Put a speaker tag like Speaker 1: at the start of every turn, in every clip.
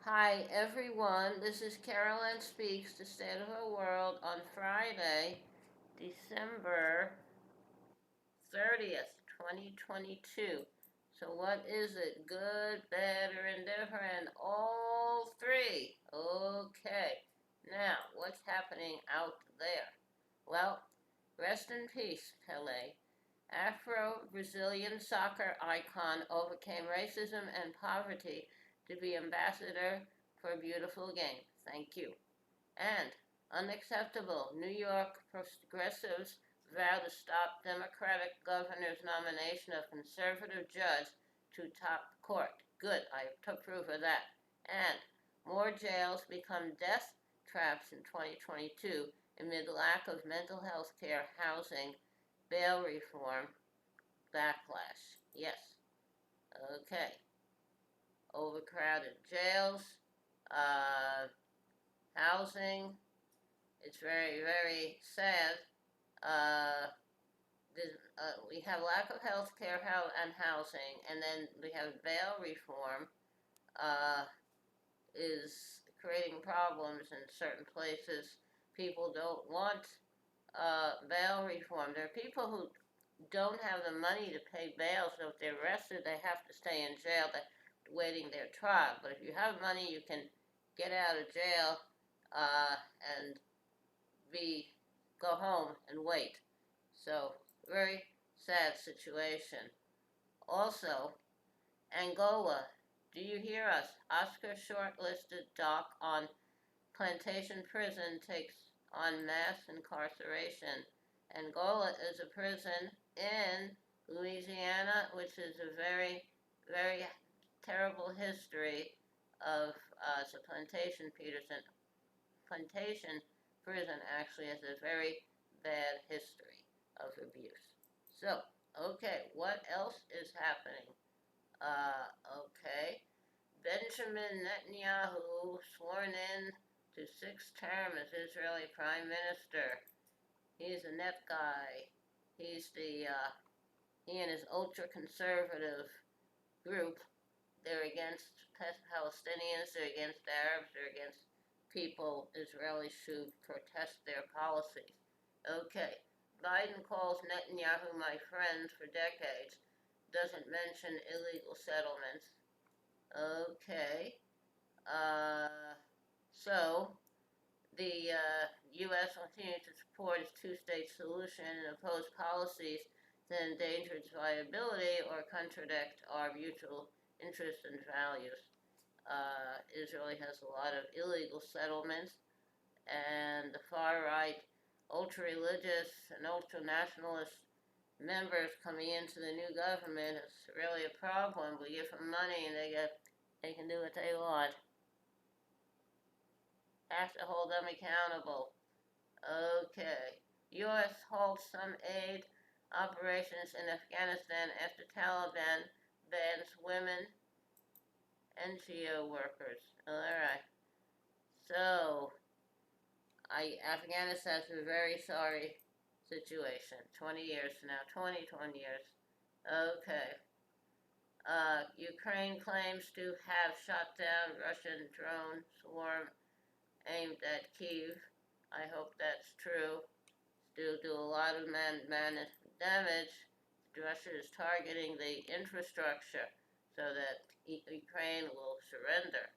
Speaker 1: Hi everyone, this is Carolyn Speaks, the State of Her World on Friday, December 30th, 2022. So what is it? Good, bad, or indifferent? All three. Okay. Now, what's happening out there? Well, rest in peace, Pele. Afro-Brazilian soccer icon overcame racism and poverty to be ambassador for a beautiful game. Thank you. And unacceptable, New York progressives vow to stop Democratic governor's nomination of conservative judge to top court. Good, I took proof of that. And more jails become death traps in 2022 amid lack of mental health care, housing, bail reform, backlash. Yes, okay. Overcrowded jails, uh, housing. It's very, very sad. Uh, we have lack of health care and housing, and then we have bail reform uh, is creating problems in certain places. People don't want bail reform. There are people who don't have the money to pay bail, so if they're arrested, they have to stay in jail waiting their trial. But if you have money, you can get out of jail uh, and be go home and wait. So very sad situation. Also, Angola. Do you hear us? Oscar shortlisted doc on plantation prison takes on mass incarceration. Angola is a prison in Louisiana, which is a very, very terrible history of it's a plantation prison actually has a very bad history of abuse. So, okay, what else is happening? Okay. Benjamin Netanyahu sworn in to sixth term as Israeli Prime Minister. He's a net guy. He's he and his ultra conservative group, they're against Palestinians, they're against Arabs, they're against people Israelis should protest their policies. Okay, Biden calls Netanyahu my friend for decades, doesn't mention illegal settlements. Okay, uh, so the U.S. will continue to support its two-state solution and oppose policies that endanger its viability or contradict our mutual interests and values. Israel has a lot of illegal settlements, and the far right, ultra religious and ultra nationalist members coming into the new government is really a problem. We give them money and they can do what they want. Have to hold them accountable. Okay. U.S. halts some aid operations in Afghanistan after Taliban bans women NGO workers. Alright. So, Afghanistan's a very sorry situation. 20 years now. 20 years. Okay. Ukraine claims to have shot down Russian drone swarm aimed at Kyiv. I hope that's true. Still do a lot of damage. Russia is targeting the infrastructure so that Ukraine will surrender.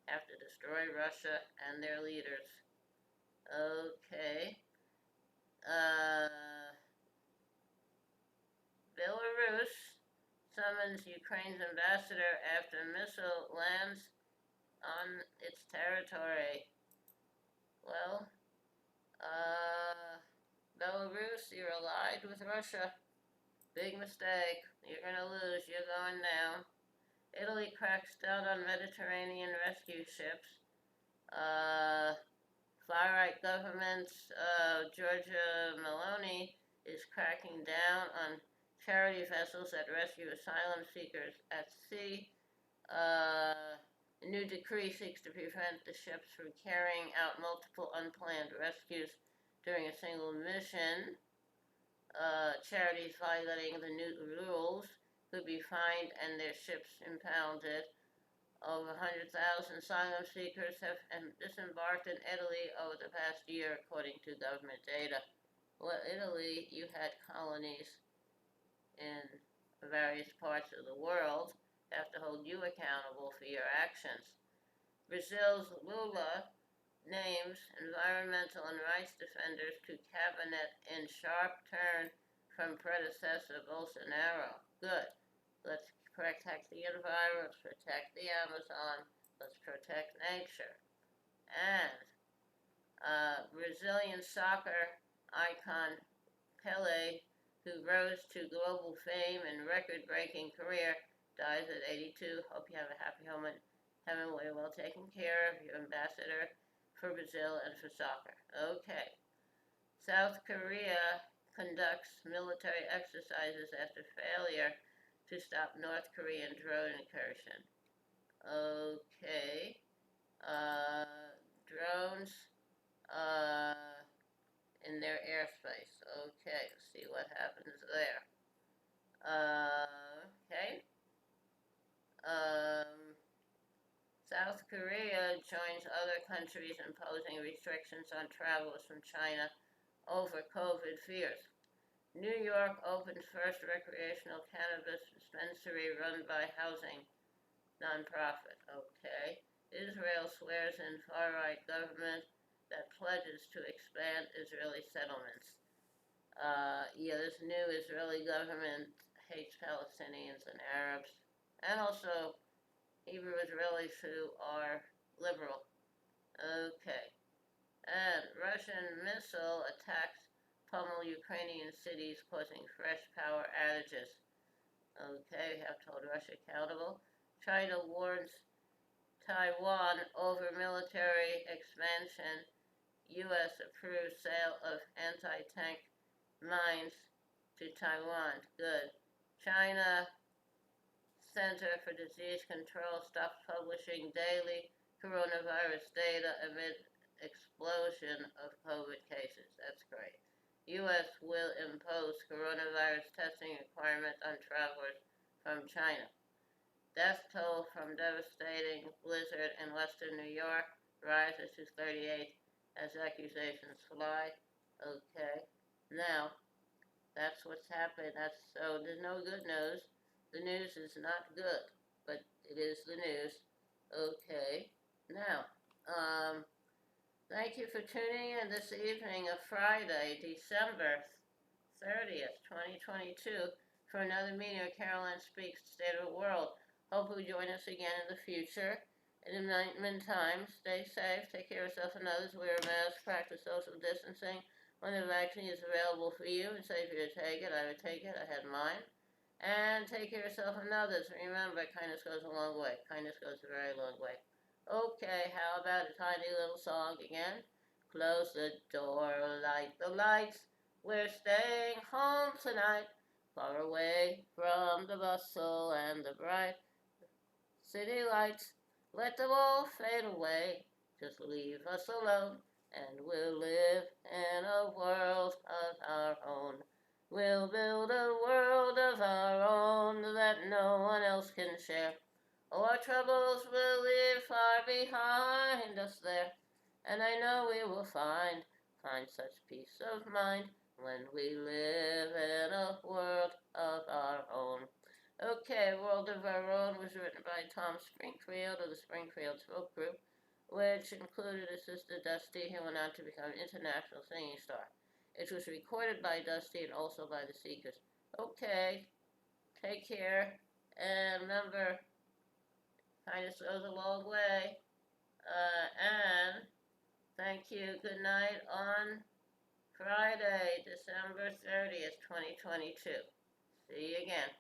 Speaker 1: Have to destroy Russia and their leaders. Okay. Uh, Belarus summons Ukraine's ambassador after missile lands on its territory. Well, uh, Belarus, you're allied with Russia. Big mistake. You're gonna lose. You're going down. Italy cracks down on Mediterranean rescue ships. Uh, Far-right government's Giorgia Meloni is cracking down on charity vessels that rescue asylum seekers at sea. A new decree seeks to prevent the ships from carrying out multiple unplanned rescues during a single mission. Charities violating the new rules could be fined and their ships impounded. Over 100,000 asylum seekers have disembarked in Italy over the past year, according to government data. Well, Italy, you had colonies in various parts of the world, have to hold you accountable for your actions. Brazil's Lula names environmental and rights defenders to cabinet in sharp turn from predecessor Bolsonaro. Good. Let's protect the environment, let's protect the Amazon, let's protect nature. And Brazilian soccer icon Pele, who rose to global fame and record-breaking career, dies at 82. Hope you have a happy home and Hemingway well taken care of, your ambassador for Brazil and for soccer. Okay. South Korea conducts military exercises after failure to stop North Korean drone incursion. Okay. Drones in their airspace. Okay, let's see what happens there. Okay. South Korea joins other countries imposing restrictions on travelers from China over COVID fears. New York opens first recreational cannabis dispensary run by housing nonprofit. Okay. Israel swears in far-right government that pledges to expand Israeli settlements. This new Israeli government hates Palestinians and Arabs, and also Hebrew Israelis who are liberal. Okay. And Russian missile attacks pummel Ukrainian cities, causing fresh power outages. Okay, we have to hold Russia accountable. China warns Taiwan over military expansion. U.S. approves sale of anti-tank mines to Taiwan. Good. China Center for Disease Control stops publishing daily coronavirus data amid explosion of COVID cases. That's great. U.S. will impose coronavirus testing requirements on travelers from China. Death toll from devastating blizzard in western New York rises to 38 as accusations fly. Okay. Now, that's what's happened. So there's no good news. The news is not good, but it is the news. Okay. Now, thank you for tuning in this evening of Friday, December 30th, 2022, for another meeting of Caroline Speaks State of the World. Hope you'll join us again in the future. In the meantime, stay safe, take care of yourself and others, wear a mask, practice social distancing. When the vaccine is available for you and safe for you to take it, I would take it. I had mine. And take care of yourself and others. Remember, kindness goes a long way. Kindness goes a very long way. Okay, how about a tiny little song again? Close the door, light the lights. We're staying home tonight, far away from the bustle and the bright city lights. Let them all fade away. Just leave us alone, and we'll live in a world of our own. We'll build a world of our own that no one else can share. Our troubles will leave far behind us there, and I know we will find such peace of mind when we live in a world of our own. Okay, World of Our Own was written by Tom Springfield of the Springfield Folk Group, which included his sister Dusty, who went on to become an international singing star. It was recorded by Dusty and also by the Seekers. Okay, take care, and remember, kindness goes a long way. And thank you. Good night on Friday, December 30th, 2022. See you again.